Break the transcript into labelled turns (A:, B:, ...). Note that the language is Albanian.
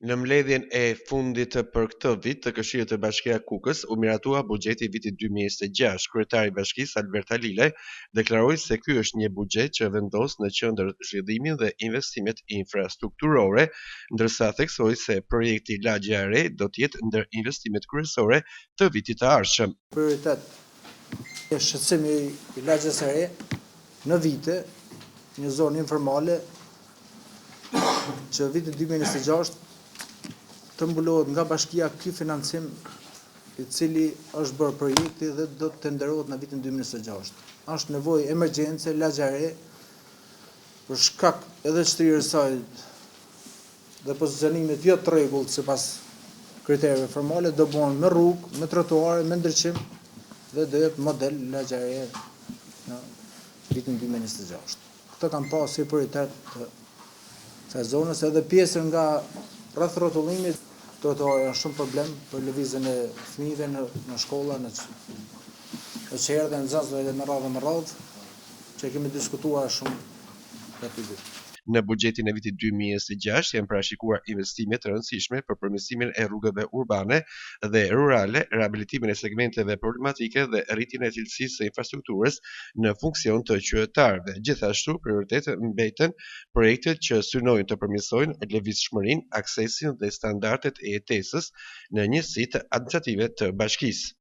A: Në mbledhjen e fundit për këtë vit të Këshillit të Bashkia Kukës u miratua buxheti i vitit 2026. Kryetari i bashkisë Alberta Lilaj deklaroi se ky është një buxhet që vendos në qendër zhvillimin dhe investimet infrastrukturore, ndërsa theksoi se projekti Lagja e Re do të jetë ndër investimet kryesore të vitit të ardhshëm.
B: Prioritet është shqetësimi i Lagjës së Re në vite, një zonë informale që vitin 2026 të mbulohet nga bashkia ky financim i cili është bërë projekti dhe do të tenderohet në vitin 2026. Është nevojë emergjence Lagja e Re për shkak edhe shtrirjes së saj dhe pozicionimit jo të rregullt sipas kritereve formale do bëhen me rrugë, me trotuare, me ndriçim dhe do jetë model Lagja e Re në vitin 2026. Këto kanë pasur si prioritet të kësaj zonës edhe pjesën nga rreth rrotullimit. Trotuari është shumë problem për lëvizjen e fëmijëve në shkolla, në qerë dhe në nxënësve dhe me radhë, që kemi diskutuar shumë gjatë vitit.
A: Në buxhetin e vitit 2026 janë parashikuar investime të rëndësishme për përmirësimin e rrugëve urbane dhe rurale, riabilitimin e segmenteve problematike dhe rritjen e cilësisë së infrastrukturës në funksion të qytetarëve. Gjithashtu, prioritet mbeten projektet që synojnë të përmirësojnë lëvizshmërinë, aksesin dhe standardet e jetesës në njësitë administrative të bashkisë.